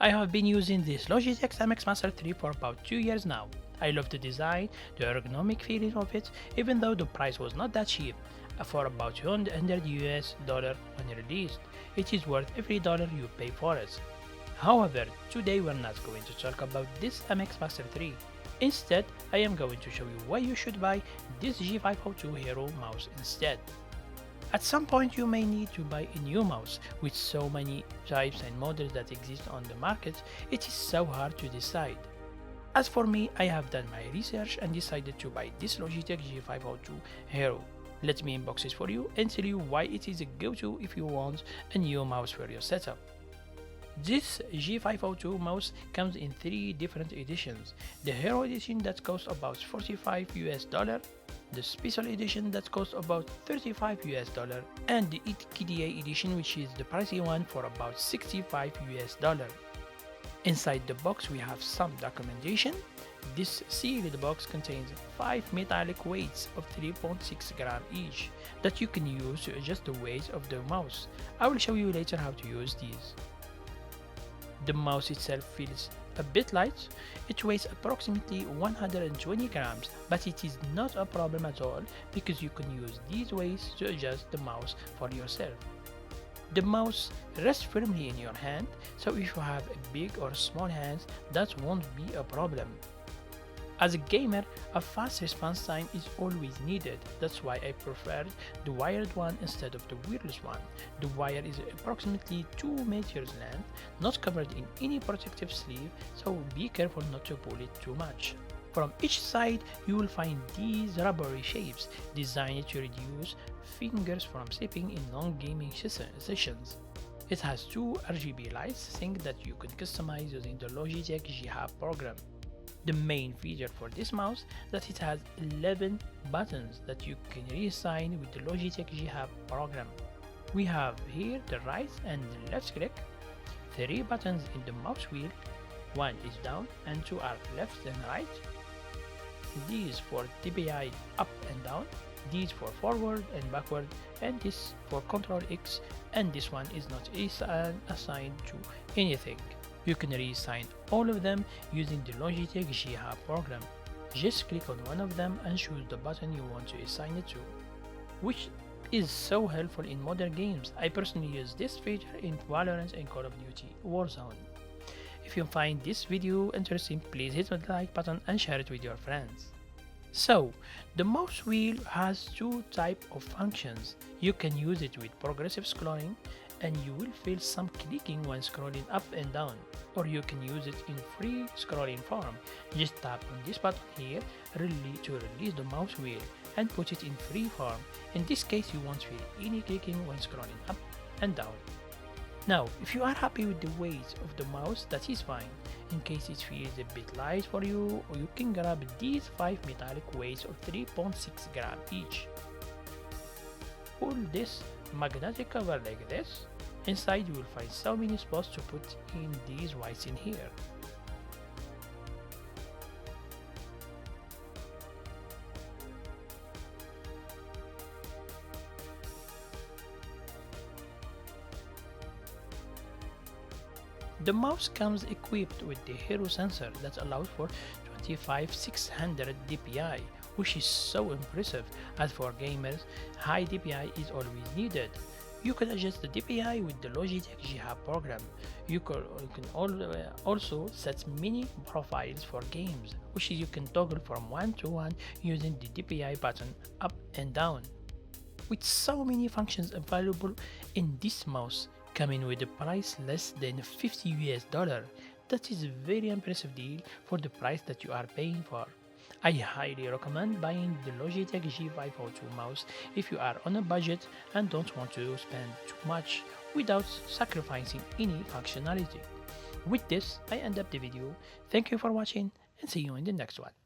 I have been using this Logitech MX Master 3 for about 2 years now. I love the design, the ergonomic feeling of it, even though the price was not that cheap, for about $100 US when released. It is worth every dollar you pay for it. However, today we're not going to talk about this MX Master 3. Instead, I am going to show you why you should buy this G502 Hero mouse instead. At some point you may need to buy a new mouse. With so many types and models that exist on the market, it is so hard to decide. As for me, I have done my research and decided to buy this Logitech G502 Hero. Let me unbox it for you and tell you why it is a go-to if you want a new mouse for your setup. This G502 mouse comes in 3 different editions. The Hero edition that costs about $45 US, the Special edition that costs about $35 US, and the KDA edition, which is the pricey one, for about $65 US. Inside the box we have some documentation. This sealed box contains 5 metallic weights of 3.6 grams each that you can use to adjust the weight of the mouse. I will show you later how to use these. The mouse itself feels a bit light. It weighs approximately 120 grams, but it is not a problem at all because you can use these weights to adjust the mouse for yourself. The mouse rests firmly in your hand, so if you have a big or small hands, that won't be a problem. As a gamer, a fast response time is always needed. That's why I prefer the wired one instead of the wireless one. The wire is approximately 2 meters length, not covered in any protective sleeve, so be careful not to pull it too much. From each side, you will find these rubbery shapes designed to reduce fingers from slipping in long gaming sessions. It has 2 RGB lights sync that you can customize using the Logitech G5 program. The main feature for this mouse that it has 11 buttons that you can reassign with the Logitech G5 program. We have here the right and the left click, 3 buttons in the mouse wheel, 1 is down and 2 are left and right. These for DPI up and down, these for forward and backward, and this for Control X, and this one is not assigned to anything. You can reassign all of them using the Logitech G5 program. Just click on one of them and choose the button you want to assign it to, which is so helpful in modern games. I personally use this feature in Valorant and Call of Duty Warzone. If you find this video interesting, please hit the like button and share it with your friends. So, the mouse wheel has 2 types of functions. You can use it with progressive scrolling, and you will feel some clicking when scrolling up and down, or you can use it in free scrolling form. Just tap on this button here to release the mouse wheel and put it in free form. In this case, you won't feel any clicking when scrolling up and down. Now, if you are happy with the weight of the mouse, that is fine. In case it feels a bit light for you, you can grab these 5 metallic weights of 3.6 grams each. Pull this magnetic cover like this. Inside you will find so many spots to put in these weights in here. The mouse comes equipped with the Hero sensor that allows for 25600 DPI, which is so impressive, as for gamers, high DPI is always needed. You can adjust the DPI with the Logitech G5 program. You can also set mini profiles for games, which you can toggle from 1 to 1 using the DPI button up and down. With so many functions available in this mouse, coming with a price less than $50 US, that is a very impressive deal for the price that you are paying for. I highly recommend buying the Logitech G502 mouse if you are on a budget and don't want to spend too much without sacrificing any functionality. With this, I end up the video. Thank you for watching and see you in the next one.